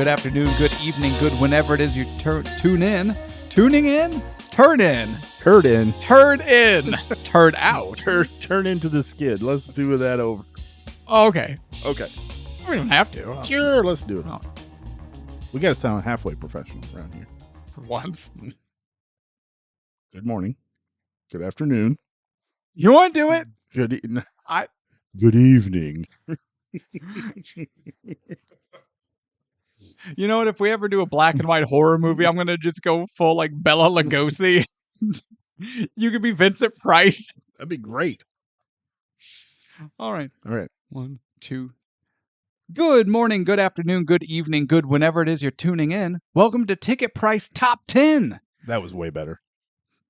good afternoon, good evening, good whenever it is you tune in. Tuning in? Turn in. Turd in. Turd in. Turd out. Turn into the skid. Let's do that over. Oh, okay. Okay. We don't have to. Sure, let's do it. Oh. We got to sound halfway professional around here. For once. Good morning. Good afternoon. You want to do it? Good evening. You know what? If we ever do a black and white horror movie, I'm going to just go full like Bela Lugosi. You could be Vincent Price. That'd be great. All right. 1, 2. Good morning, good afternoon, good evening, good whenever it is you're tuning in. Welcome to Ticket Price Top 10. That was way better.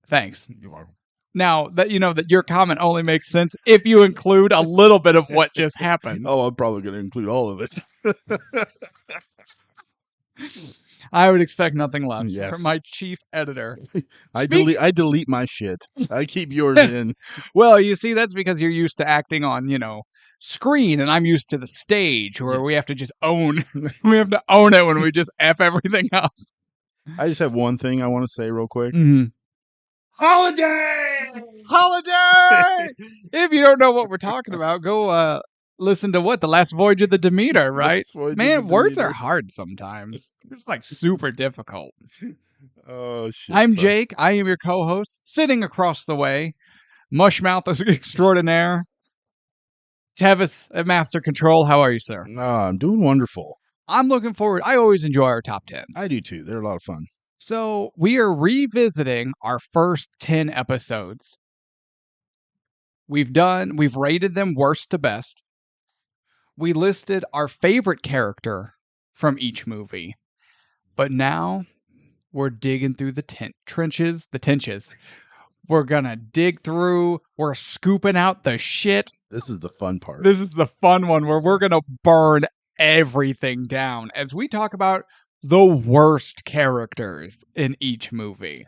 Thanks. You're welcome. Now, that you know that your comment only makes sense if you include a little bit of what just happened. Oh, I'm probably going to include all of it. I would expect nothing less Yes. from my chief editor. I delete my shit. I keep yours in. Well, you see, that's because you're used to acting on, screen, and I'm used to the stage where we have to just own. We have to own it when we just F everything up. I just have one thing I want to say real quick. Mm-hmm. Holiday! If you don't know what we're talking about, go listen to The Last Voyage of the Demeter, right? Man, words are hard sometimes. It's like super difficult. Oh, shit. I'm Jake. I am your co-host. Sitting across the way, Mushmouth extraordinaire, Tevis at Master Control. How are you, sir? I'm doing wonderful. I'm looking forward. I always enjoy our top 10s. I do too. They're a lot of fun. So we are revisiting our first 10 episodes. We've rated them worst to best. We listed our favorite character from each movie. But now we're digging through the trenches. We're going to dig through. We're scooping out the shit. This is the fun part. This is the fun one where we're going to burn everything down as we talk about the worst characters in each movie.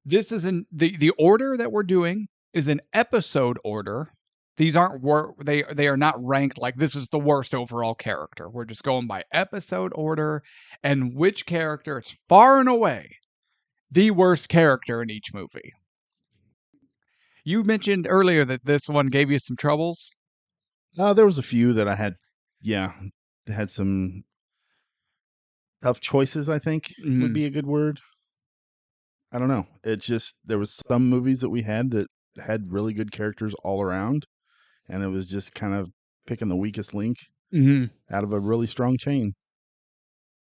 This is the order that we're doing is an episode order. These aren't they are not ranked like this is the worst overall character. We're just going by episode order and which character is far and away the worst character in each movie. You mentioned earlier that this one gave you some troubles. There was a few that I had. Yeah, had some tough choices, I think would be a good word. I don't know. It's just there was some movies that we had that had really good characters all around, and it was just kind of picking the weakest link out of a really strong chain.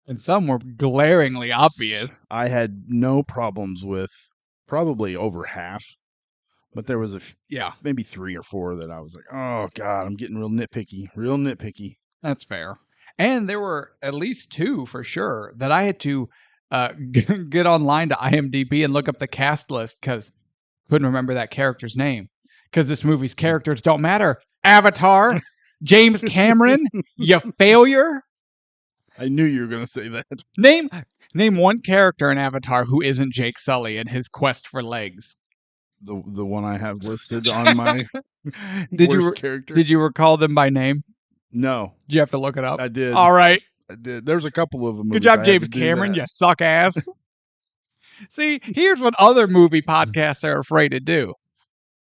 And some were glaringly obvious. I had no problems with probably over half, but there was maybe 3 or 4 that I was like, oh God, I'm getting real nitpicky. That's fair. And there were at least 2 for sure that I had to get online to IMDb and look up the cast list because couldn't remember that character's name because this movie's characters don't matter. Avatar, James Cameron, you failure. I knew you were going to say that. Name one character in Avatar who isn't Jake Sully in his quest for legs. The one I have listed on my worst character. Did you recall them by name? No. Did you have to look it up? I did. All right. I did. There's a couple of them. Good job, James Cameron, you suck ass. See, here's what other movie podcasts are afraid to do.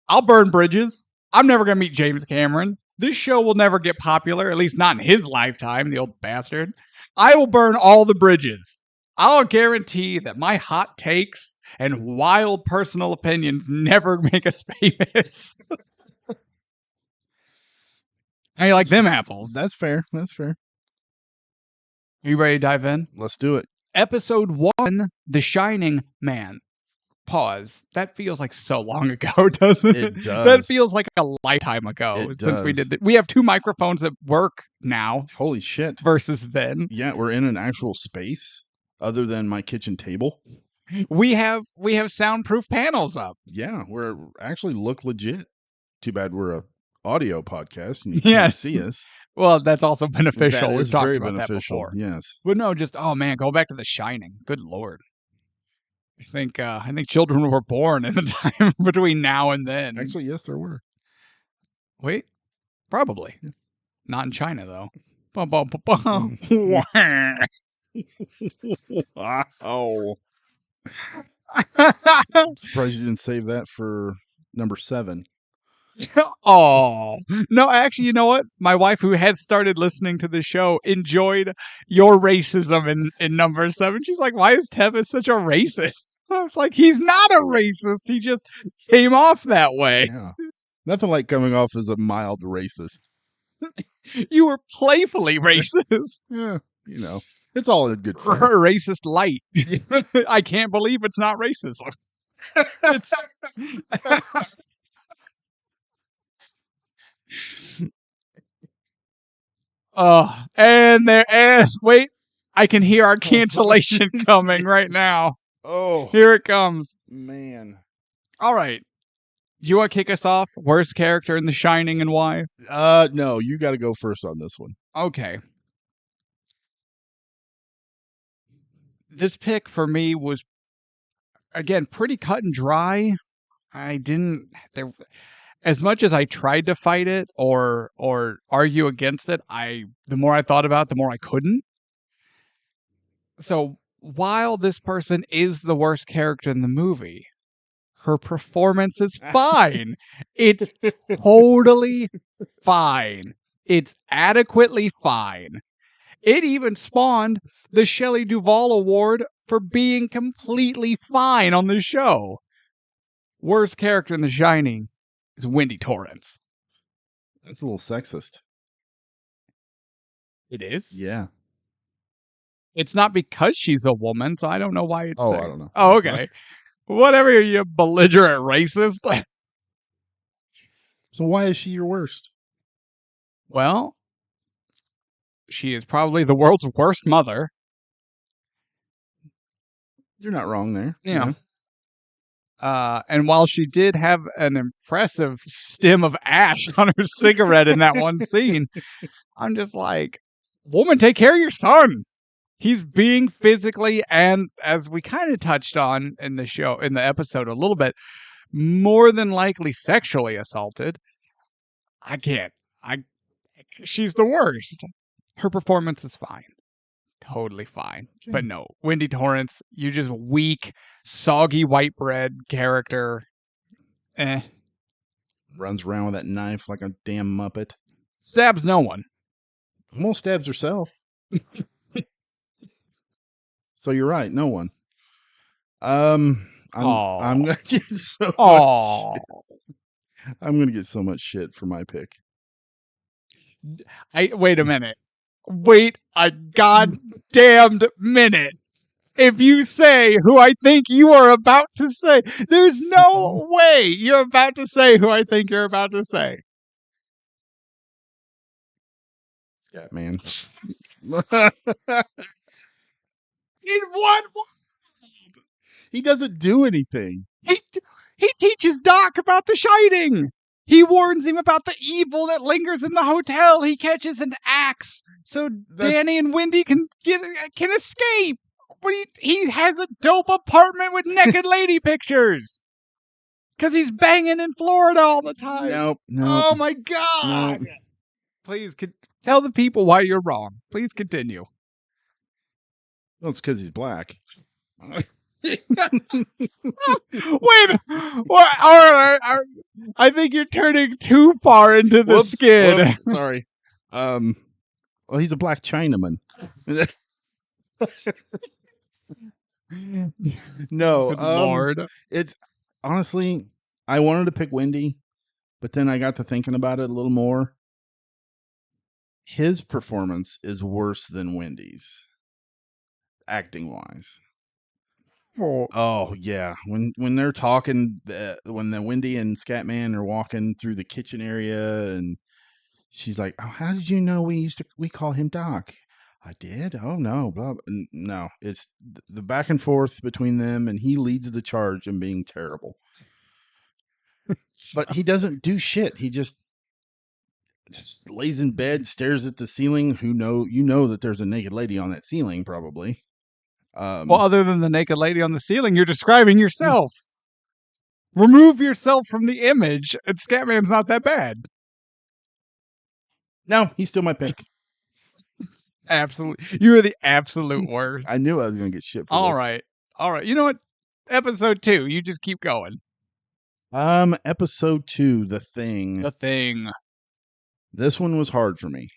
I'll burn bridges. I'm never going to meet James Cameron. This show will never get popular, at least not in his lifetime, the old bastard. I will burn all the bridges. I'll guarantee that my hot takes and wild personal opinions never make us famous. How you like them apples? That's fair. Are you ready to dive in? Let's do it. Episode 1, The Shining Man. Pause. That feels like so long ago, doesn't it? It does. That feels like a lifetime ago since we did that. We have 2 microphones that work now. Holy shit. Versus then. Yeah, we're in an actual space other than my kitchen table. We have soundproof panels up. Yeah, we're actually look legit. Too bad we're a audio podcast and you can't see us. Well, that's also beneficial. That We've talked very about beneficial. that before. Yes. But no, just go back to The Shining. Good Lord. I think children were born in the time between now and then. Actually, yes, there were. Wait, probably. Not in China, though. Wow. I'm surprised you didn't save that for number 7. Oh no! Actually, you know what? My wife, who has started listening to the show, enjoyed your racism in number 7. She's like, "Why is Tevis such a racist?" I was like, "He's not a racist. He just came off that way. Yeah. Nothing like coming off as a mild racist. You were playfully racist, Yeah, it's all in good fun. racist light. I can't believe it's not racism. It's and wait, I can hear our cancellation coming right now. Oh, Here it comes. man. All right. Do you want to kick us off? Worst character in The Shining and why? No, you got to go first on this one. Okay. This pick for me was, again, pretty cut and dry. I didn't there as much as I tried to fight it or argue against it, the more I thought about it, the more I couldn't. So while this person is the worst character in the movie, her performance is fine. It's totally fine. It's adequately fine. It even spawned the Shelley Duvall Award for being completely fine on the show. Worst character in The Shining is Wendy Torrance. That's a little sexist. It is? Yeah. It's not because she's a woman, so I don't know why it's Oh, there. I don't know. Oh, okay. Whatever, you belligerent racist. So why is she your worst? Well, she is probably the world's worst mother. You're not wrong there. Yeah. And while she did have an impressive stem of ash on her cigarette in that one scene, I'm just like, woman, take care of your son. He's being physically, and as we kind of touched on in the episode a little bit, more than likely sexually assaulted. She's the worst. Her performance is fine. Totally fine. Okay. But no, Wendy Torrance, you just weak, soggy white bread character. Runs around with that knife like a damn Muppet. Stabs no one. Almost stabs herself. So you're right, no one. I'm gonna get so much shit. I'm gonna get so much shit for my pick. Wait a minute. Wait a goddamned minute. If you say who I think you are about to say, there's no way you're about to say who I think you're about to say. Scatman. In what? He doesn't do anything. He teaches Doc about the Shining. He warns him about the evil that lingers in the hotel. He catches an axe so Danny and Wendy can escape. He has a dope apartment with naked lady pictures. Because he's banging in Florida all the time. Nope. Oh my God. Nope. Please tell the people why you're wrong. Please continue. Well, it's because he's black. Wait, what? All right, I think you're turning too far into the skid. Whoops, sorry. Well, he's a black Chinaman. No, Good Lord. It's honestly, I wanted to pick Wendy, but then I got to thinking about it a little more. His performance is worse than Wendy's, acting wise. Oh yeah, when they're talking, when the Wendy and Scatman are walking through the kitchen area, and she's like, "Oh, how did you know we call him Doc?" I did. Oh no, blah, blah. No, it's the back and forth between them, and he leads the charge in being terrible. But he doesn't do shit. He just lays in bed, stares at the ceiling. You know that there's a naked lady on that ceiling, probably. Well, other than the naked lady on the ceiling, you're describing yourself. Remove yourself from the image, and Scatman's not that bad. No, he's still my pick. Absolutely. You are the absolute worst. I knew I was going to get shit for All this. right. All right. You know what? Episode 2. You just keep going. Episode 2, The Thing. The Thing. This one was hard for me.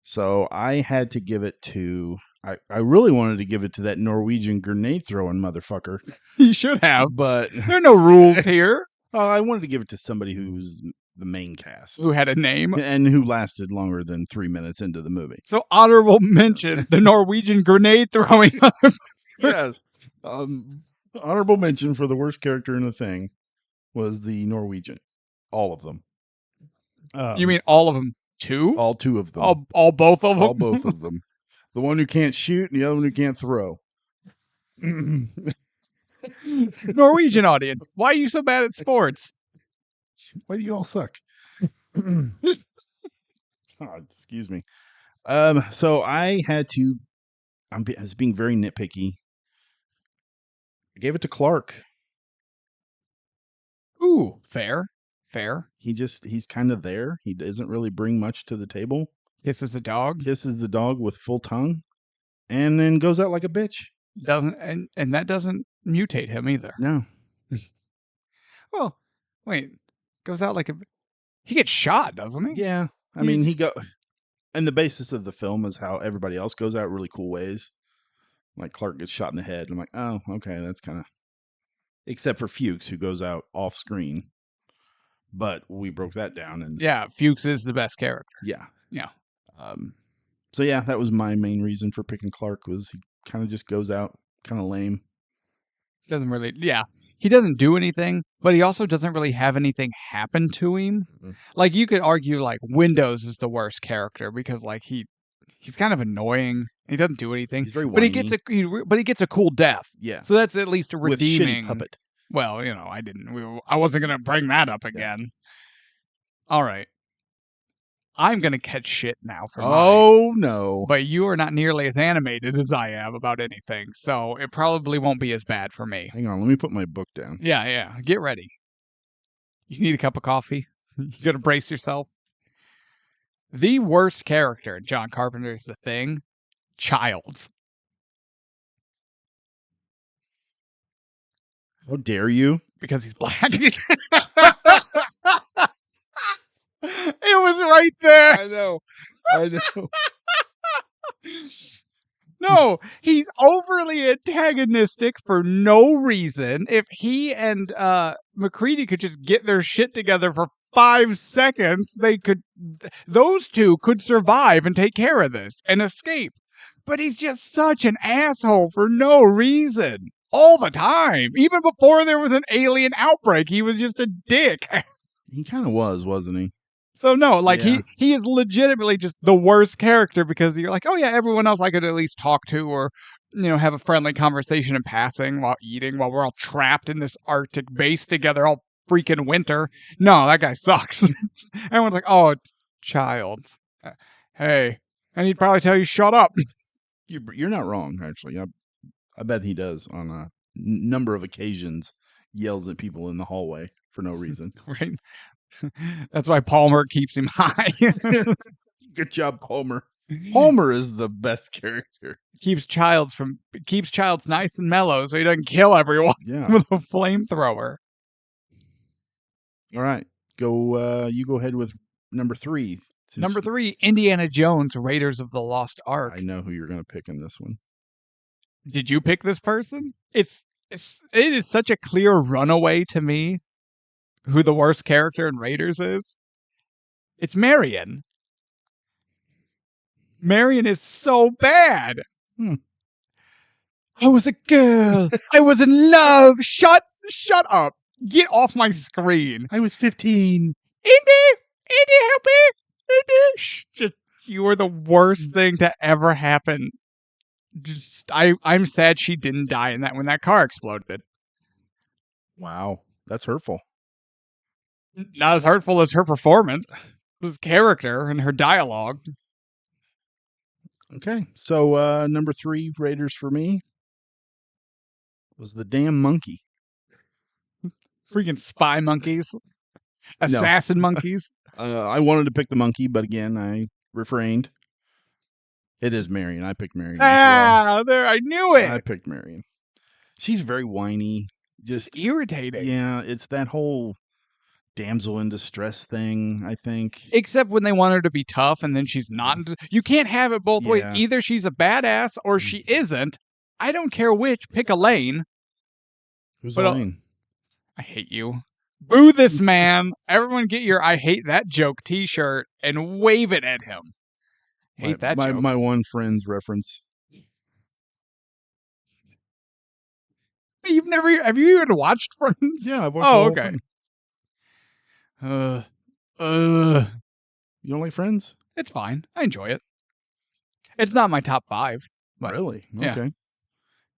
So I had to give it to. I really wanted to give it to that Norwegian grenade throwing motherfucker. You should have. But there are no rules here. I wanted to give it to somebody who's the main cast. Who had a name. And who lasted longer than 3 minutes into the movie. So honorable mention, the Norwegian grenade throwing motherfucker. Yes. Honorable mention for the worst character in the thing was the Norwegian. All of them. You mean all of them? Two? All 2 of them. All both of them? All both of them. The one who can't shoot and the other one who can't throw. Norwegian audience, why are you so bad at sports? Why do you all suck? Excuse me. So I had to. I was being very nitpicky. I gave it to Clark. Ooh, fair. He's kind of there. He doesn't really bring much to the table. Kisses a dog. Kisses the dog with full tongue, and then goes out like a bitch. Doesn't and that doesn't mutate him either. No. Well, wait. Goes out like a. He gets shot, doesn't he? Yeah. I mean, and the basis of the film is how everybody else goes out really cool ways. Like Clark gets shot in the head. I'm like, oh, okay, that's kind of. Except for Fuchs, who goes out off screen. But we broke that down, and yeah, Fuchs is the best character. Yeah. So yeah, that was my main reason for picking Clark. Was he kind of just goes out kind of lame. Doesn't really. Yeah, he doesn't do anything, but he also doesn't really have anything happen to him. Mm-hmm. Like you could argue, like Windows is the worst character because like he's kind of annoying. He doesn't do anything. He's very whiny. But he gets a cool death. Yeah. So that's at least a redeeming. With shitty puppet. Well, I wasn't gonna bring that up again. Yeah. All right. I'm gonna catch shit now for no. But you are not nearly as animated as I am about anything, so it probably won't be as bad for me. Hang on, let me put my book down. Yeah. Get ready. You need a cup of coffee? You gotta brace yourself. The worst character in John Carpenter's The Thing, Childs. How dare you? Because he's black. It was right there. I know. No, he's overly antagonistic for no reason. If he and McCready could just get their shit together for 5 seconds, those two could survive and take care of this and escape. But he's just such an asshole for no reason. All the time. Even before there was an alien outbreak, he was just a dick. He kind of was, wasn't he? So no, like he is legitimately just the worst character because you're like, oh yeah, everyone else I could at least talk to or, have a friendly conversation in passing while eating, while we're all trapped in this Arctic base together all freaking winter. No, that guy sucks. Everyone's like, oh, Childs. Hey. And he'd probably tell you, shut up. You're not wrong, actually. I bet he does on a number of occasions, yells at people in the hallway for no reason. Right. That's why Palmer keeps him high. Good job, Palmer. Palmer is the best character. Keeps Childs nice and mellow so he doesn't kill everyone with a flamethrower. All right. You go ahead with number 3. Number 3, Indiana Jones, Raiders of the Lost Ark. I know who you're going to pick in this one. Did you pick this person? It is such a clear runaway to me who the worst character in Raiders is. It's Marion. Marion is so bad. I was a girl. I was in love. Shut up. Get off my screen. I was 15. Indy, help me. Indy. You were the worst thing to ever happen. I'm sad she didn't die in that when that car exploded. Wow, that's hurtful. Not as hurtful as her performance, his character and her dialogue. Okay, so number 3 Raiders for me was the damn monkey. Freaking spy monkeys, assassin monkeys. I wanted to pick the monkey, but again, I refrained. It is Marion. I picked Marion as well. There, I knew it. I picked Marion. She's very whiny. Just irritating. Yeah, it's that whole damsel in distress thing, I think. Except when they want her to be tough and then she's not. You can't have it both ways. Yeah. Either she's a badass or she isn't. I don't care which. Pick a lane. Who's But, Elaine? I hate you. Boo this man. Everyone get your I hate that joke t-shirt and wave it at him. Hate that joke. My one friend's reference. Have you even watched Friends? Yeah, I've watched the whole okay. thing. You don't like Friends? It's fine. I enjoy it. It's not my top 5. But really? yeah. Okay.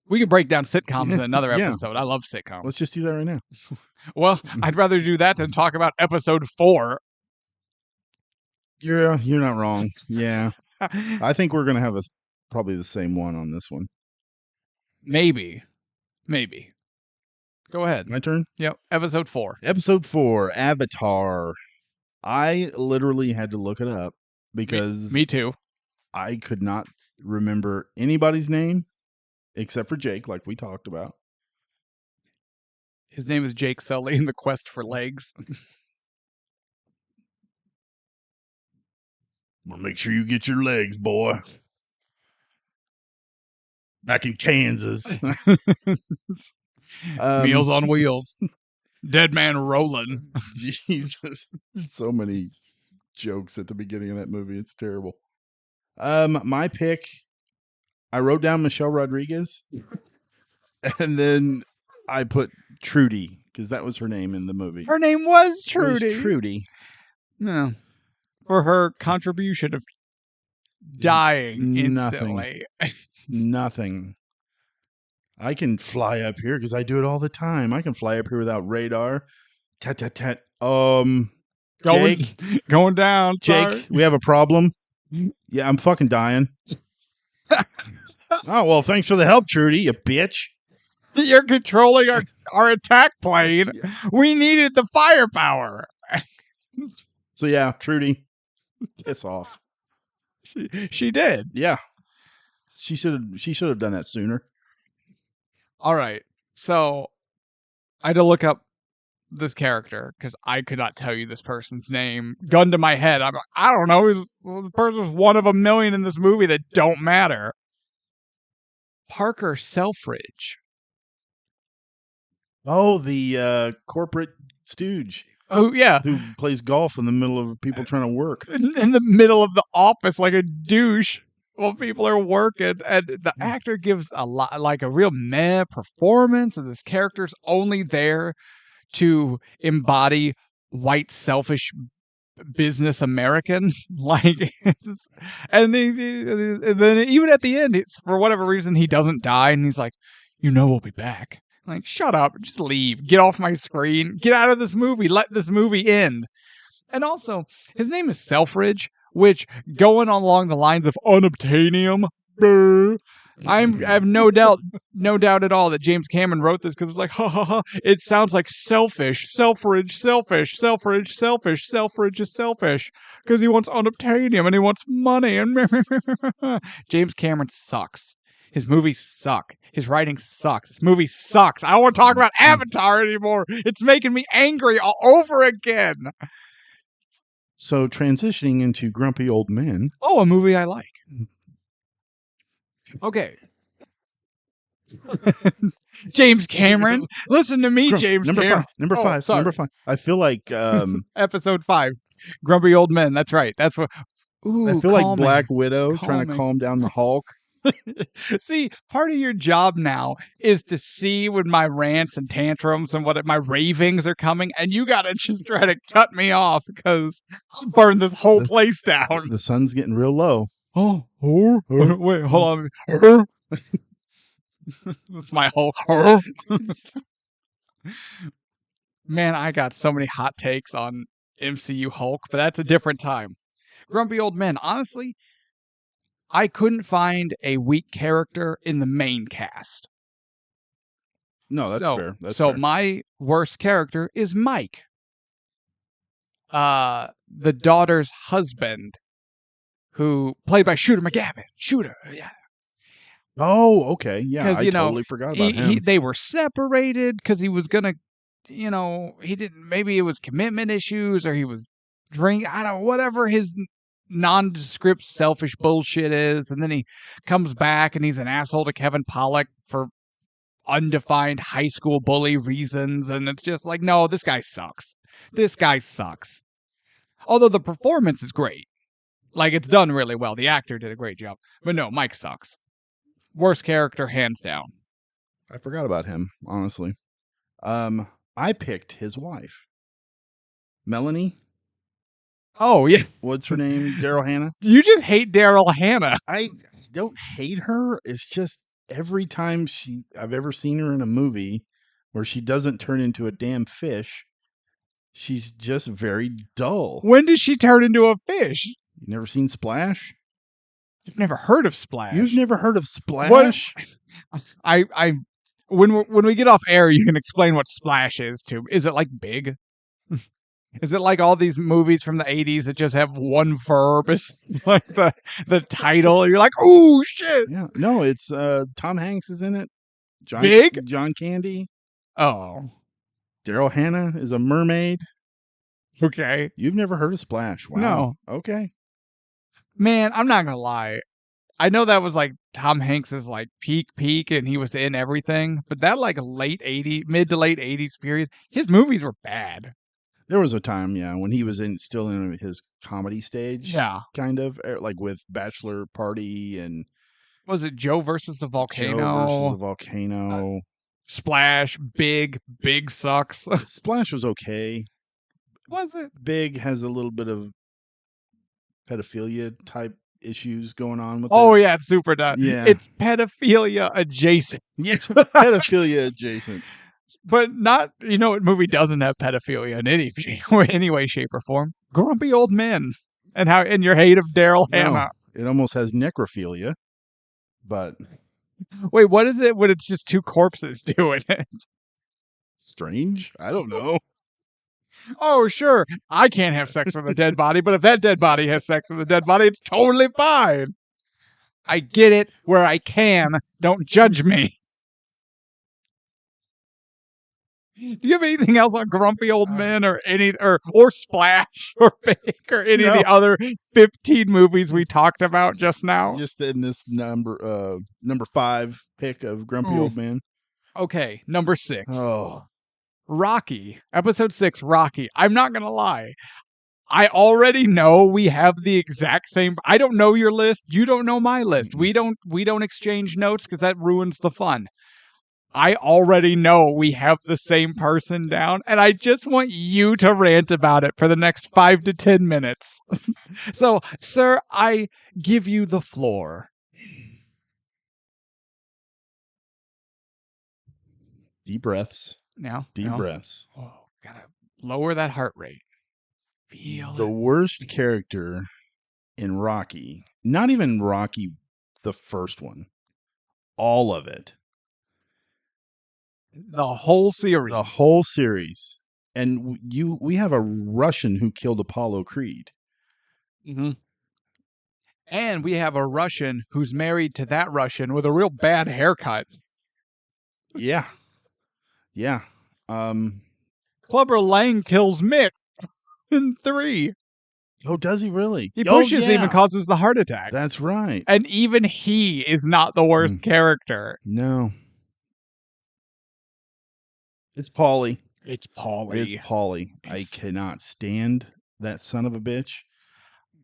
We could break down sitcoms in another Yeah. episode. I love sitcoms. Let's just do that right now. Well, I'd rather do that than talk about episode 4. You're not wrong. Yeah. I think we're going to have probably the same one on this one. Maybe. Go ahead. My turn? Yep. Episode 4. Episode 4, Avatar. I literally had to look it up because Me too. I could not remember anybody's name except for Jake, like we talked about. His name is Jake Sully in The Quest for Legs. Well, make sure you get your legs, boy. Back in Kansas. Meals on Wheels. Dead Man Rolling. Jesus. So many jokes at the beginning of that movie. It's terrible. My pick, I wrote down Michelle Rodriguez. And then I put Trudy, because that was her name in the movie. Her name was Trudy. It was Trudy. No. For her contribution of dying instantly. Nothing. I can fly up here because I do it all the time. I can fly up here without radar. Tat tat tat. Jake, going down. Jake, sorry. we have a problem. Yeah, I'm fucking dying. Oh well, thanks for the help, Trudy. You bitch. You're controlling our attack plane. Yeah. We needed the firepower. So yeah, Trudy, piss off. She did. Yeah, she should have done that sooner. All right, so I had to look up this character because I could not tell you this person's name. Gun to my head, I'm like, I don't know. The person's one of a million in this movie that don't matter. Parker Selfridge. Oh, the corporate stooge. Oh, yeah. Who plays golf in the middle of people trying to work. In the middle of the office like a douche while people are working. And the actor gives a lot, like a real meh performance. And this character's only there to embody white, selfish business American. Like, and then even at the end, it's, for whatever reason, he doesn't die. And he's like, we'll be back. Like, shut up. Just leave. Get off my screen. Get out of this movie. Let this movie end. And also, his name is Selfridge, which, going along the lines of unobtainium, I have no doubt at all that James Cameron wrote this because it's like, ha ha ha, it sounds like selfish, Selfridge is selfish because he wants unobtainium and he wants money. And James Cameron sucks. His movies suck. His writing sucks. This movie sucks. I don't want to talk about Avatar anymore. It's making me angry all over again. So transitioning into Grumpy Old Men. Oh, a movie I like. Okay. James Cameron. Listen to me, James Cameron. Number five. I feel like episode 5. Grumpy Old Men. That's right. That's what. Ooh, I feel like Black Widow trying to calm down the Hulk. See, part of your job now is to see when my rants and tantrums and my ravings are coming, and you gotta just try to cut me off because I'll burn this whole place down. The sun's getting real low. Wait, hold on. That's my whole. Man, I got so many hot takes on MCU Hulk, but that's a different time. Grumpy Old Men, honestly, I couldn't find a weak character in the main cast. No, that's fair. That's fair. My worst character is Mike. The daughter's husband, who played by Shooter McGavin. Shooter, yeah. Oh, okay. Yeah, Because I totally forgot about him. they were separated because he was gonna, he didn't. Maybe it was commitment issues or he was drink. I don't know, whatever his nondescript selfish bullshit is, and then he comes back and he's an asshole to Kevin Pollak for undefined high school bully reasons, and it's just like, no, this guy sucks. This guy sucks. Although the performance is great, like it's done really well. The actor did a great job, but no, Mike sucks. Worst character, hands down. I forgot about him, honestly. I picked his wife, Melanie. Oh yeah, What's her name? Daryl Hannah. you just hate Daryl Hannah. I don't hate her. It's just every time I've ever seen her in a movie where she doesn't turn into a damn fish, she's just very dull. When does she turn into a fish? You never seen Splash? You've never heard of Splash. You've never heard of Splash? I when we get off air, you can explain what Splash is to. Is it like big? Is it like all these movies from the 80s that just have one verb as like the title? You're like, oh shit. Yeah. No, it's Tom Hanks is in it. John Candy. Oh. Daryl Hannah is a mermaid. Okay. You've never heard of Splash? Wow. No. Okay. Man, I'm not gonna lie. I know that was like Tom Hanks's like peak, and he was in everything, but that like mid to late 80s period, his movies were bad. There was a time, yeah, when he was still in his comedy stage. Yeah. Kind of like with Bachelor Party and Was it Joe versus the Volcano? Joe versus the Volcano. Splash, big sucks. Splash was okay. Was it? Big has a little bit of pedophilia type issues going on with it. Yeah, it's super done. Yeah. It's pedophilia adjacent. Yes, pedophilia adjacent. But not, what movie doesn't have pedophilia in any way, shape, or form? Grumpy Old Men. And your hate of Daryl Hannah. It almost has necrophilia, but wait, what is it when it's just two corpses doing it? Strange? I don't know. Oh, sure. I can't have sex with a dead body, but if that dead body has sex with a dead body, it's totally fine. I get it where I can. Don't judge me. Do you have anything else on Grumpy Old Men or or Splash or Big or any of the other 15 movies we talked about just now? Just in this number 5 pick of Grumpy Old Man. Okay, number 6. Oh. Rocky. Episode 6, Rocky. I'm not going to lie. I already know we have the exact same. I don't know your list. You don't know my list. We don't exchange notes because that ruins the fun. I already know we have the same person down, and I just want you to rant about it for the next 5 to 10 minutes. So, sir, I give you the floor. Deep breaths. Now, Deep breaths. Oh, gotta lower that heart rate. Feel the worst character in Rocky, not even Rocky, the first one, all of it. The whole series. The whole series. And we have a Russian who killed Apollo Creed. Mm-hmm. And we have a Russian who's married to that Russian with a real bad haircut. Yeah. Yeah. Clubber Lang kills Mick in 3. Oh, does he really? He pushes him and causes the heart attack. That's right. And even he is not the worst No. character. It's Paulie. It's Paulie. I cannot stand that son of a bitch.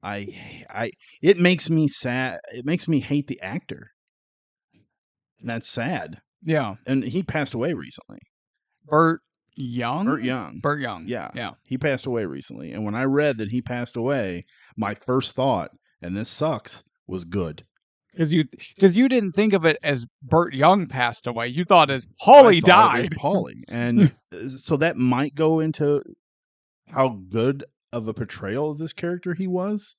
It makes me sad. It makes me hate the actor. And that's sad. Yeah. And he passed away recently. Burt Young. Yeah. He passed away recently. And when I read that he passed away, my first thought, and this sucks, was good. Because you didn't think of it as Burt Young passed away. You thought as Paulie died. It was Paulie. And so that might go into how good of a portrayal of this character he was.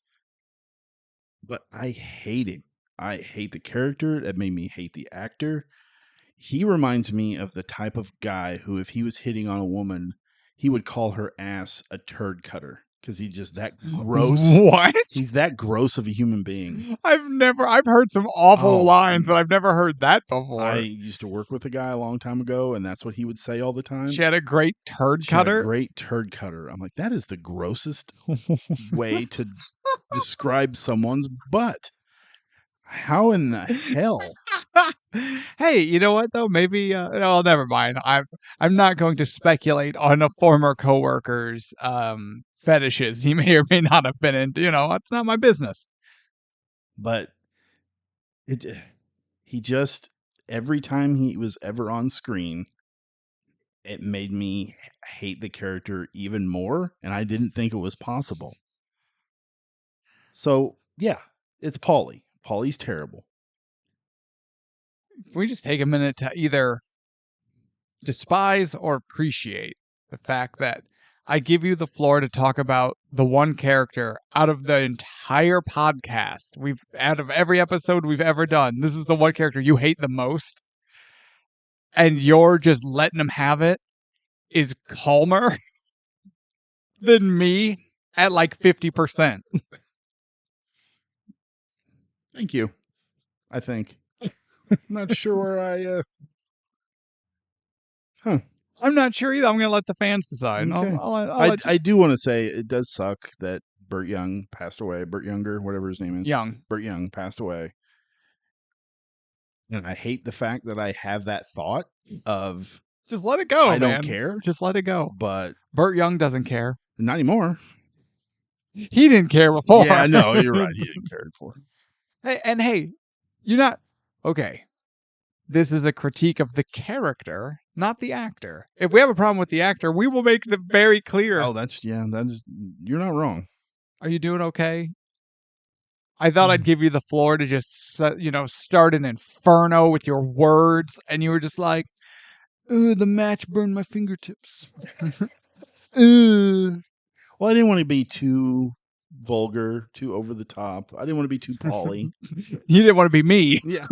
But I hate him. I hate the character. That made me hate the actor. He reminds me of the type of guy who, if he was hitting on a woman, he would call her ass a turd cutter. because he's just that gross. What? He's that gross of a human being. I've heard some awful lines, and I've never heard that before. I used to work with a guy a long time ago, and that's what he would say all the time. She had a great turd cutter. I'm like, that is the grossest way to describe someone's butt. How in the hell? Hey, you know what though? Maybe oh, never mind. I'm not going to speculate on a former coworker's fetishes. He may or may not have been into. It's not my business. But he just, every time he was ever on screen, it made me hate the character even more, and I didn't think it was possible. So yeah, it's Paulie. Paulie's terrible. Can we just take a minute to either despise or appreciate the fact that I give you the floor to talk about the one character out of the entire podcast out of every episode we've ever done. This is the one character you hate the most, and you're just letting him have it, is calmer than me at like 50%. Thank you. I think. Not sure where I'm not sure either. I'm going to let the fans decide. Okay. I do want to say it does suck that Burt Young passed away. Burt Younger, whatever his name is. Burt Young passed away. And I hate the fact that I have that thought of just let it go. I don't care. Just let it go. But Burt Young doesn't care. Not anymore. He didn't care before. Yeah, no, you're right. He didn't care before. Hey, you're not okay. This is a critique of the character, not the actor. If we have a problem with the actor, we will make it very clear. Oh, that is, you're not wrong. Are you doing okay? I thought I'd give you the floor to just, start an inferno with your words, and you were just like, "Ooh, the match burned my fingertips." Well, I didn't want to be too vulgar, too over the top. I didn't want to be too Paulie. You didn't want to be me. Yeah.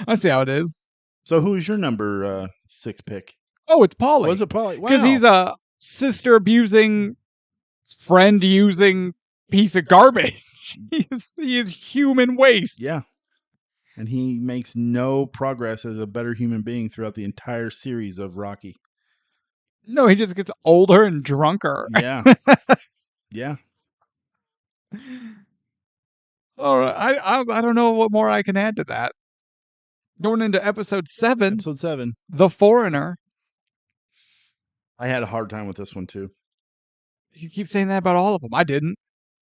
I see how it is. So who is your number 6 pick? Oh, it's Paulie. Was it Paulie? Wow. Because he's a sister-abusing, friend-using piece of garbage. He is human waste. Yeah. And he makes no progress as a better human being throughout the entire series of Rocky. No, he just gets older and drunker. Yeah. Yeah. All right. I don't know what more I can add to that. Going into episode 7. Episode 7. The Foreigner. I had a hard time with this one too. You keep saying that about all of them. I didn't.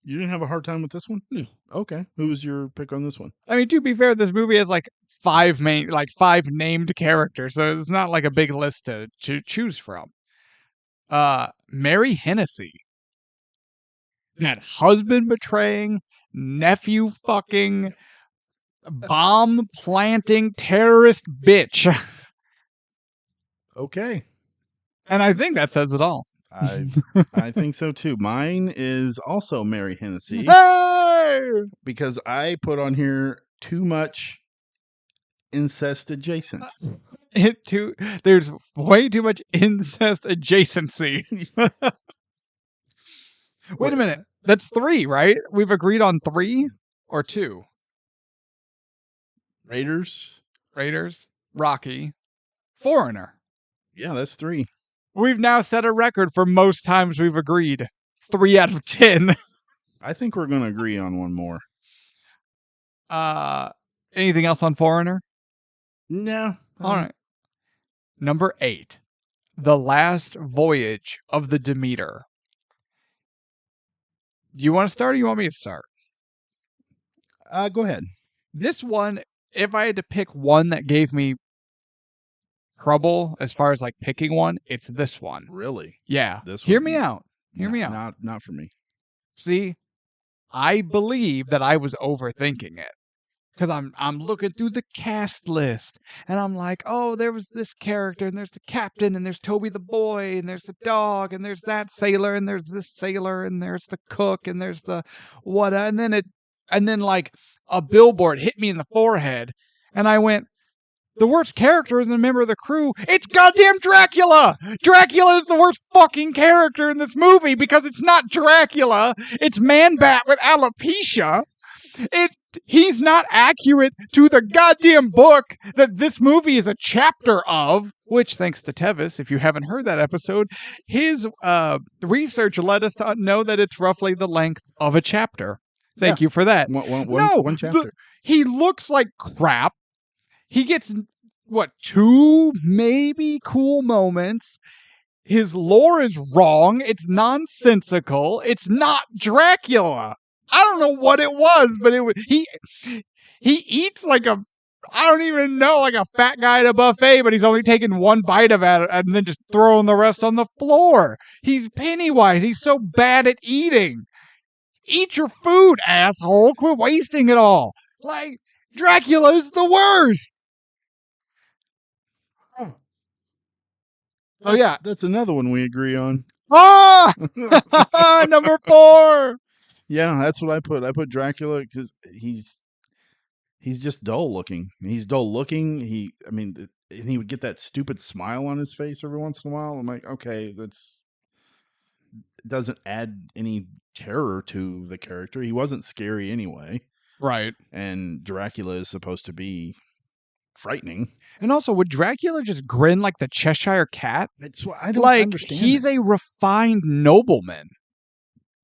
You didn't have a hard time with this one? No. Okay. Who was your pick on this one? I mean, to be fair, this movie has like 5 named characters, so it's not like a big list to choose from. Mary Hennessy. That husband betraying, nephew fucking, bomb planting terrorist bitch. Okay. And I think that says it all. I think so too. Mine is also Mary Hennessy. Hey! Because I put on here too much incest adjacent. There's way too much incest adjacency. Wait a minute. That's 3, right? We've agreed on 3 or 2? Raiders, Rocky, Foreigner. Yeah, that's 3. We've now set a record for most times we've agreed. 3 out of 10. I think we're going to agree on one more. Anything else on Foreigner? No. All right. Number 8. The Last Voyage of the Demeter. Do you want to start or do you want me to start? Go ahead. This one, if I had to pick one that gave me trouble as far as like picking one, it's this one. Really? Yeah. This one? Hear me out. Hear me out. Not for me. See, I believe that I was overthinking it. Because I'm looking through the cast list, and I'm like, oh, there was this character, and there's the captain, and there's Toby the boy, and there's the dog, and there's that sailor, and there's this sailor, and there's the cook, and there's the what, and then like a billboard hit me in the forehead, and I went, the worst character isn't a member of the crew. It's goddamn Dracula! Dracula is the worst fucking character in this movie because it's not Dracula. It's Man-Bat with alopecia. He's not accurate to the goddamn book that this movie is a chapter of, which, thanks to Tevis, if you haven't heard that episode, his research led us to know that it's roughly the length of a chapter. Thank you for that. One chapter. He looks like crap. He gets, two maybe cool moments. His lore is wrong. It's nonsensical. It's not Dracula. I don't know what it was, but he eats like I don't even know, like a fat guy at a buffet, but he's only taking one bite of it and then just throwing the rest on the floor. He's Pennywise. He's so bad at eating. Eat your food, asshole. Quit wasting it all. Like, Dracula's the worst. Oh yeah, that's another one we agree on. Number 4. Yeah, that's what I put. I put Dracula because he's just dull looking. He's dull looking. And he would get that stupid smile on his face every once in a while. I'm like, okay, doesn't add any terror to the character. He wasn't scary anyway. Right. And Dracula is supposed to be frightening. And also, would Dracula just grin like the Cheshire Cat? That's what I don't understand. He's a refined nobleman.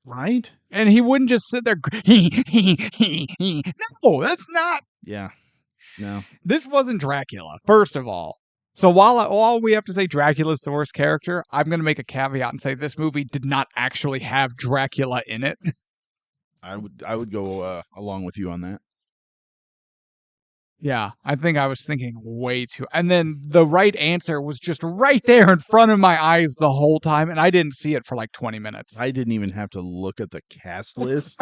Right? And he wouldn't just sit there. No, that's not. Yeah. No. This wasn't Dracula, first of all. So while we have to say Dracula's the worst character, I'm going to make a caveat and say this movie did not actually have Dracula in it. I would go along with you on that. Yeah, I think I was thinking way too. And then the right answer was just right there in front of my eyes the whole time, and I didn't see it for like 20 minutes. I didn't even have to look at the cast list.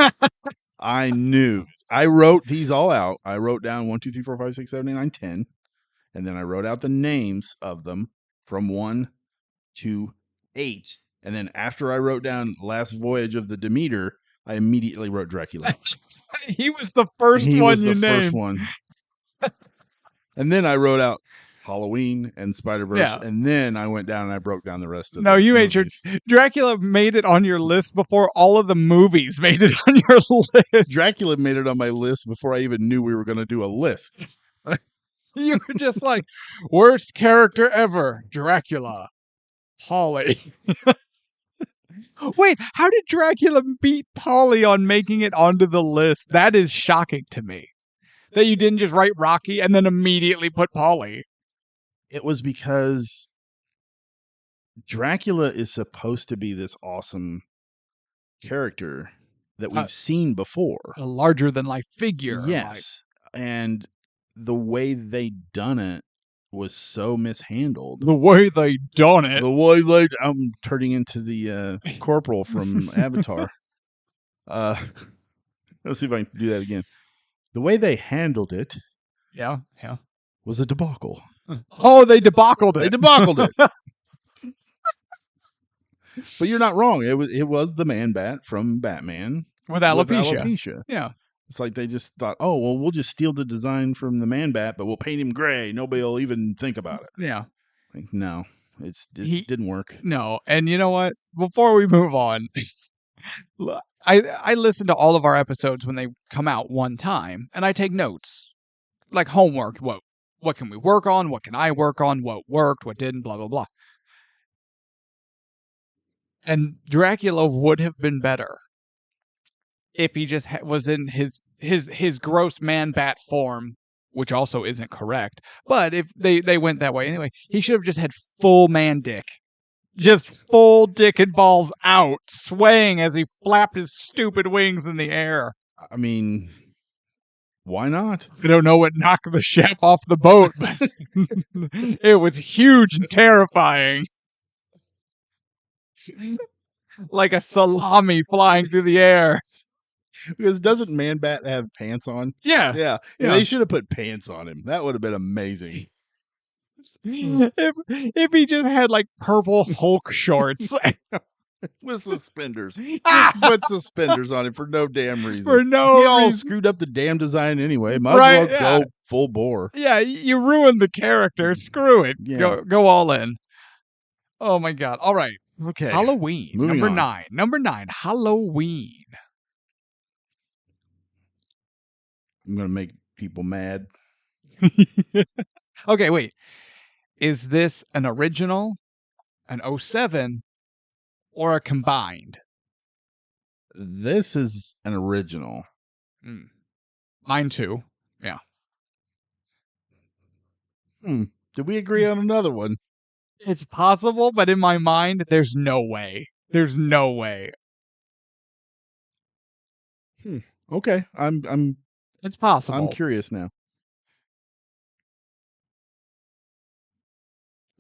I knew. I wrote these all out. I wrote down 1, 2, 3, 4, 5, 6, 7, 8, 9, 10. And then I wrote out the names of them from 1 to 8. And then after I wrote down Last Voyage of the Demeter, I immediately wrote Dracula. He was the first one you named. First one. And then I wrote out Halloween and Spiderverse, Yeah. And then I went down and I broke down the rest of No, you movies. made sure Dracula made it on your list before all of the movies made it on your list. Dracula made it on my list before I even knew we were going to do a list. You were just like, worst character ever, Dracula. Polly. Wait, how did Dracula beat Polly on making it onto the list? That is shocking to me. That you didn't just write Rocky and then immediately put Polly. It was because Dracula is supposed to be this awesome character that we've seen before. A larger-than-life figure. Yes. And the way they done it was so mishandled. The way they done it. I'm turning into the corporal from Avatar. Let's see if I can do that again. The way they handled it, yeah, was a debacle. Oh, they debacled it. They debacled it. But you're not wrong. It was the Man-Bat from Batman with alopecia. Yeah. It's like they just thought, oh, well, we'll just steal the design from the Man-Bat, but we'll paint him gray. Nobody will even think about it. Yeah. Like, no, it didn't work. No. And you know what? Before we move on, I listen to all of our episodes when they come out one time, and I take notes. Like homework. What can we work on? What can I work on? What worked? What didn't? Blah, blah, blah. And Dracula would have been better if he just was in his gross Man-Bat form, which also isn't correct. But if they went that way anyway, he should have just had full man dick. Just full dick and balls out, swaying as he flapped his stupid wings in the air. I mean, why not? I don't know what knocked the chef off the boat, but it was huge and terrifying. Like a salami flying through the air. Because doesn't Man-Bat have pants on? Yeah. They should have put pants on him. That would have been amazing. If he just had like purple Hulk shorts. with suspenders. Just put suspenders on it for no damn reason. For no He all reason. screwed up the damn design anyway. Might Right, as well go full bore. Yeah, you ruined the character. Screw it. Yeah. Go all in. Oh my god. All right. Okay. Halloween. Moving Number on. 9. Number 9. Halloween. I'm gonna make people mad. Okay, wait. Is this an original, an 07, or a combined? This is an original. Mine too. Yeah. Did we agree on another one? It's possible, but in my mind, there's no way. There's no way. Okay. It's possible. I'm curious now.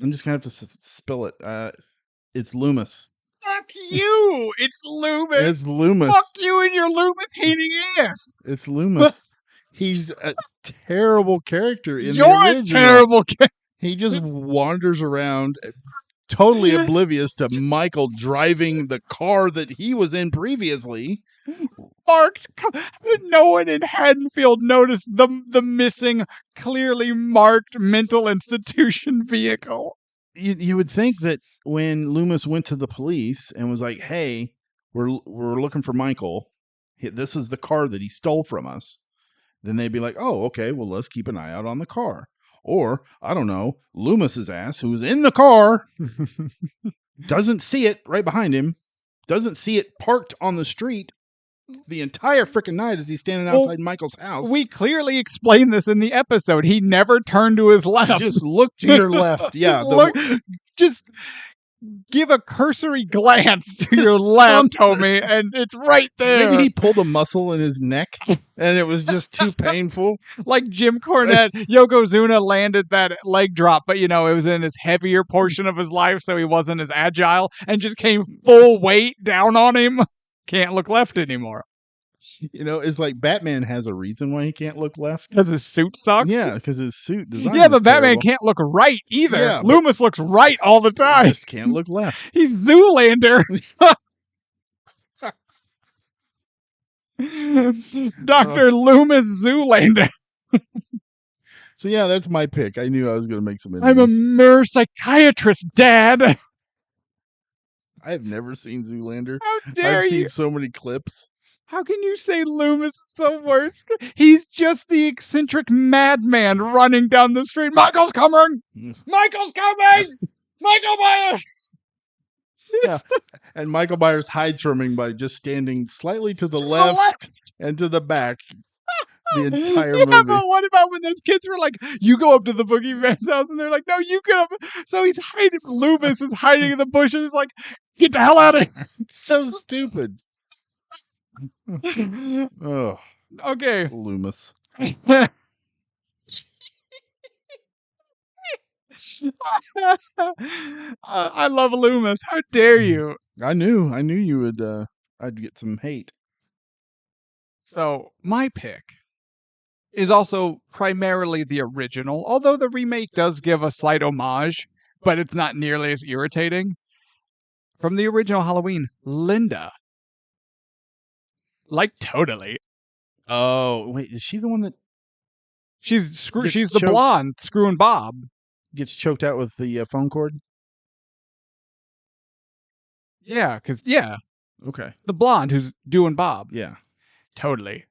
I'm just gonna have to spill it. It's Loomis. Fuck you! It's Loomis. It's Loomis. Fuck you and your Loomis hating ass. It's Loomis. He's a terrible character in You're the original. a terrible character. He just wanders around, totally oblivious to Michael driving the car that he was in previously. Marked. No one in Haddonfield noticed the missing, clearly marked mental institution vehicle. You would think that when Loomis went to the police and was like, "Hey, we're looking for Michael. This is the car that he stole from us." Then they'd be like, "Oh, okay. Well, let's keep an eye out on the car." Or I don't know, Loomis's ass, who's in the car, doesn't see it right behind him, doesn't see it parked on the street the entire freaking night as he's standing outside Michael's house. We clearly explained this in the episode. He never turned to his left. Just look to your left. Yeah. Just give a cursory glance to your left, homie, and it's right there. Maybe he pulled a muscle in his neck and it was just too painful. Like Jim Cornette, Yokozuna landed that leg drop, but it was in his heavier portion of his life, so he wasn't as agile, and just came full weight down on him. Can't look left anymore. It's like Batman has a reason why he can't look left. Because his suit sucks? Yeah, because his suit design Yeah, but Batman terrible. can't look right either. Yeah, Loomis looks right all the time. He just can't look left. He's Zoolander. Dr. Loomis Zoolander. So yeah, that's my pick. I knew I was going to make some I'm a mere psychiatrist, Dad. I have never seen Zoolander. How dare I've you? seen so many clips. How can you say Loomis is the worst? He's just the eccentric madman running down the street. Michael's coming! Michael's coming! Michael Myers! Yeah. And Michael Myers hides from him by just standing slightly to the left and to the back the entire movie. Yeah, but what about when those kids were like, you go up to the boogeyman's house, and they're like, no, you go up. So he's hiding. Loomis is hiding in the bushes. He's like, get the hell out of here. It's so stupid. Oh, okay. Loomis. I love Loomis. How dare you? I knew you would. I'd get some hate. So my pick is also primarily the original, although the remake does give a slight homage, but it's not nearly as irritating. From the original Halloween, Linda. Like, totally. Oh, wait, is she the one that She's Gets the choked. blonde screwing Bob. gets choked out with the phone cord? Yeah, Okay. the blonde who's doing Bob. Yeah. Totally,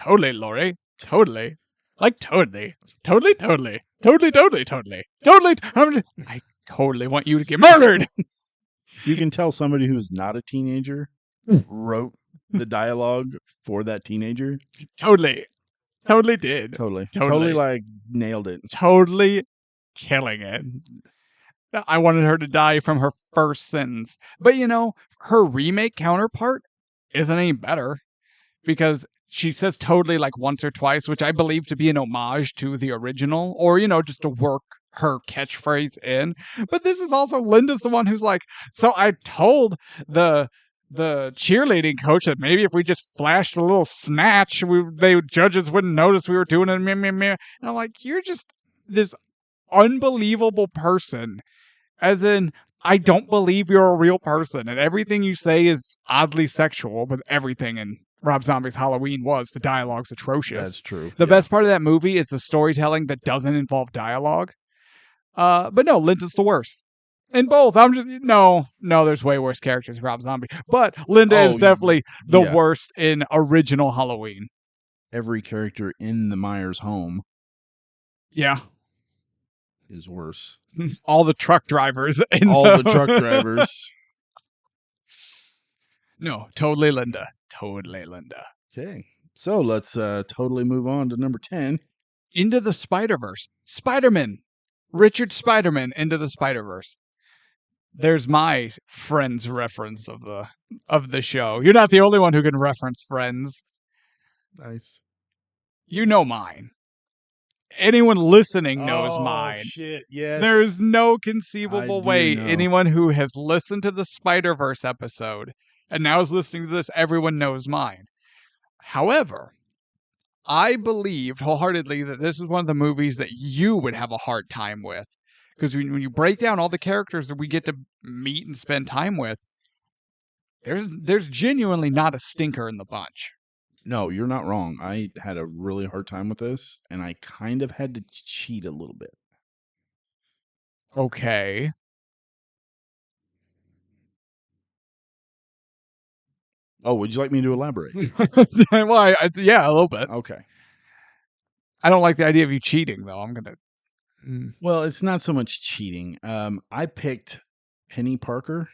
Lori. Totally. Like, totally. Totally. I totally want you to get murdered. You can tell somebody who's not a teenager wrote the dialogue for that teenager. Totally did. Totally like nailed it. Totally killing it. I wanted her to die from her first sentence. But her remake counterpart isn't any better, because she says totally like once or twice, which I believe to be an homage to the original, or just to work her catchphrase in. But this is also Linda's the one who's like, so I told the cheerleading coach that maybe if we just flashed a little snatch, judges wouldn't notice we were doing it. And I'm like, you're just this unbelievable person. As in, I don't believe you're a real person, and everything you say is oddly sexual, but everything in Rob Zombie's Halloween was. The dialogue's atrocious. That's true. The best part of that movie is the storytelling that doesn't involve dialogue. But no, Linda's the worst. In both, I'm just no. There's way worse characters in Rob Zombie, but Linda is definitely the worst in original Halloween. Every character in the Myers home, is worse. All the truck drivers, the truck drivers. No, totally Linda. Okay, so let's totally move on to number 10. Into the Spiderverse. Spiderman. Richard Spiderman, Into the Spiderverse. There's my Friends reference of the show. You're not the only one who can reference Friends. Nice. You know mine. Anyone listening knows mine. Oh, shit, yes. There is no conceivable way anyone who has listened to the Spiderverse episode and now is listening to this, everyone knows mine. However, I believed wholeheartedly that this is one of the movies that you would have a hard time with. Because when you break down all the characters that we get to meet and spend time with, there's genuinely not a stinker in the bunch. No, you're not wrong. I had a really hard time with this, and I kind of had to cheat a little bit. Okay. Oh, would you like me to elaborate? Well, yeah, a little bit. Okay. I don't like the idea of you cheating, though. I'm going to... Well, it's not so much cheating. I picked Penny Parker.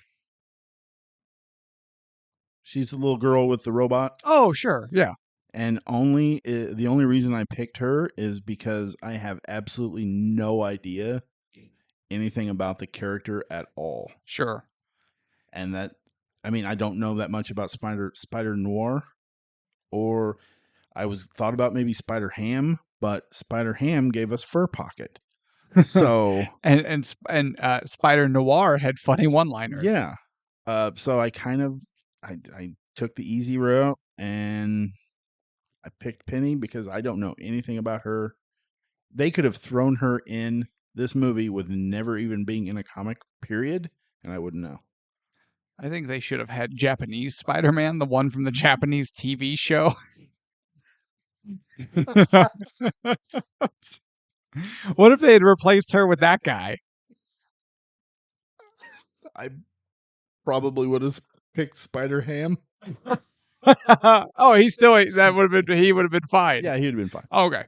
She's the little girl with the robot. Oh, sure. Yeah. And the only reason I picked her is because I have absolutely no idea anything about the character at all. Sure. And I don't know that much about Spider Noir, or I thought about maybe Spider Ham, but Spider Ham gave us Fur Pocket. So and Spider Noir had funny one-liners. Yeah. So I kind of I took the easy route and I picked Penny because I don't know anything about her. They could have thrown her in this movie with never even being in a comic period, and I wouldn't know. I think they should have had Japanese Spider-Man, the one from the Japanese TV show. What if they had replaced her with that guy? I probably would have picked Spider Ham. Oh, he would have been fine. Yeah, he would have been fine. Okay.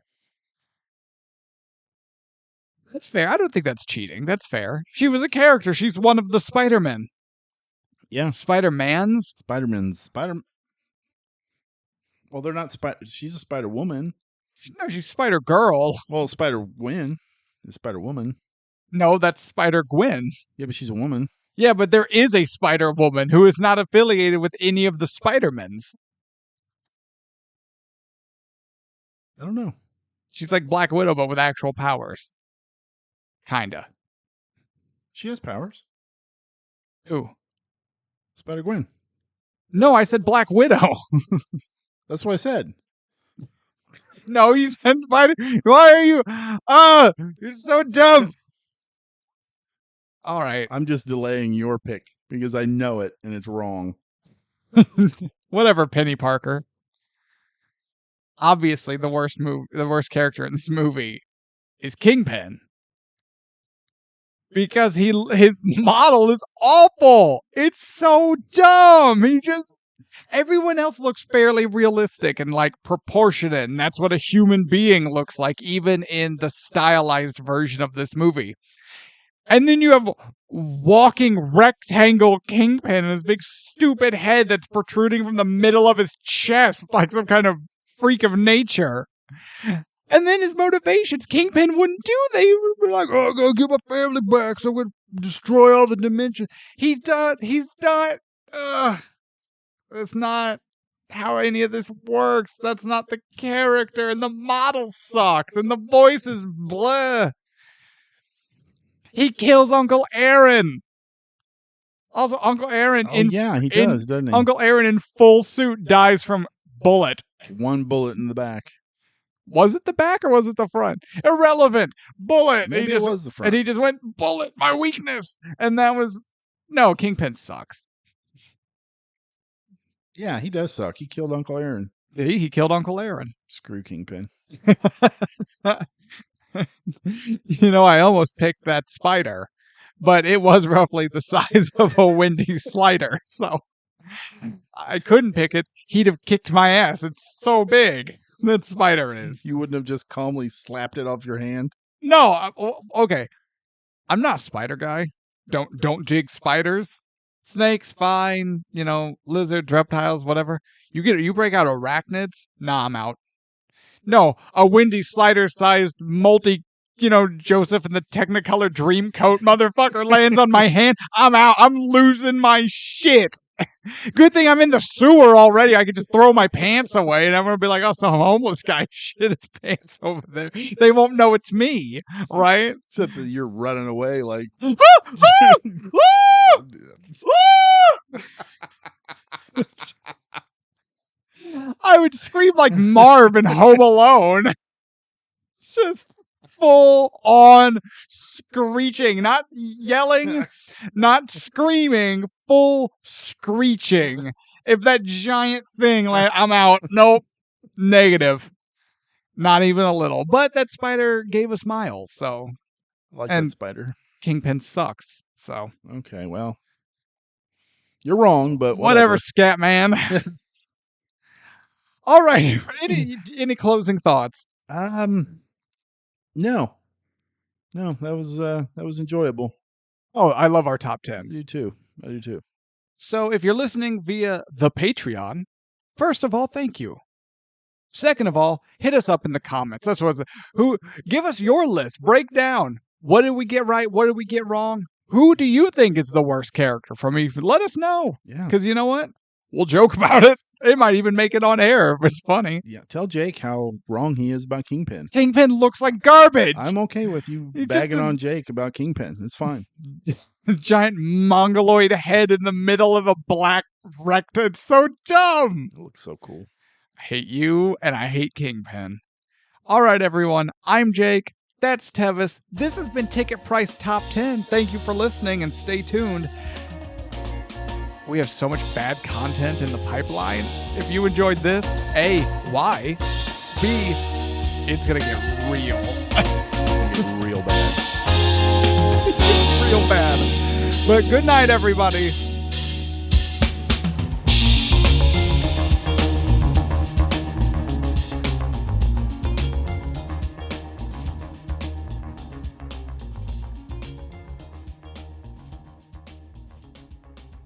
That's fair. I don't think that's cheating. That's fair. She was a character. She's one of the Spider-Men. Yeah. Spider-Mans? Spider-Man's. Well, they're not she's a Spider-Woman. No, she's Spider-Girl. Well, Spider-Gwen is Spider-Woman. No, that's Spider-Gwen. Yeah, but she's a woman. Yeah, but there is a Spider-Woman who is not affiliated with any of the Spider-Mans. I don't know. She's like Black Widow, but with actual powers. Kinda. She has powers. Who? Spider-Gwen. No, I said Black Widow. That's what I said. No, you said Spider. Why are you? You're so dumb. All right. I'm just delaying your pick because I know it and it's wrong. Whatever, Penny Parker. Obviously, the worst character in this movie is Kingpin. Because his model is awful. It's so dumb. Everyone else looks fairly realistic and like proportionate, and that's what a human being looks like, even in the stylized version of this movie. And then you have walking rectangle Kingpin and his big stupid head that's protruding from the middle of his chest like some kind of freak of nature. And then his motivations, Kingpin wouldn't do that. He would be like, oh, I'm going to get my family back so I'm going to destroy all the dimensions. He's not, that's not how any of this works. That's not the character, and the model sucks, and the voice is blah. He kills Uncle Aaron. Also, Uncle Aaron he does, doesn't he? Uncle Aaron in full suit dies from bullet. One bullet in the back. Was it the back or was it the front? Irrelevant. Bullet. Maybe it was the front. And he just went, bullet, my weakness. And that was No, Kingpin sucks. Yeah, he does suck. He killed Uncle Aaron. He killed Uncle Aaron. Screw Kingpin. I almost picked that spider, but it was roughly the size of a windy slider, so I couldn't pick it. He'd have kicked my ass. It's so big. That spider is. You wouldn't have just calmly slapped it off your hand? No, okay. I'm not a spider guy. Don't jig spiders. Snakes, fine. Lizards, reptiles, whatever. You break out arachnids. Nah, I'm out. No, a windy slider-sized Joseph in the Technicolor Dreamcoat motherfucker lands on my hand. I'm out. I'm losing my shit. Good thing I'm in the sewer already. I could just throw my pants away and I'm going to be like, oh, some homeless guy shit his pants over there. They won't know it's me, right? Except that you're running away like... I would scream like Marv in Home Alone. Just full on screeching, not yelling, not screaming, full screeching. If that giant thing, I'm out. Nope. Negative. Not even a little. But that spider gave us miles, so. I like that spider. Kingpin sucks, so. Okay, well. You're wrong, but whatever, scat man. All right. Any closing thoughts? No, that was enjoyable. Oh, I love our top 10s. I do too. So if you're listening via the Patreon, first of all, thank you. Second of all, hit us up in the comments. That's give us your list. Break down. What did we get right? What did we get wrong? Who do you think is the worst character from me? Let us know. Yeah. Because you know what? We'll joke about it. It might even make it on air if it's funny. Yeah, tell Jake how wrong he is about Kingpin. Kingpin looks like garbage. I'm okay with you bagging on Jake about Kingpin. It's fine. Giant mongoloid head in the middle of a black rectangle. It's so dumb. It looks so cool. I hate you, and I hate Kingpin. All right, everyone. I'm Jake. That's Tevis. This has been Ticket Price Top 10. Thank you for listening, and stay tuned. We have so much bad content in the pipeline. If you enjoyed this, A, why? B, it's going to get real. It's going to get real bad. Real bad. But good night, everybody.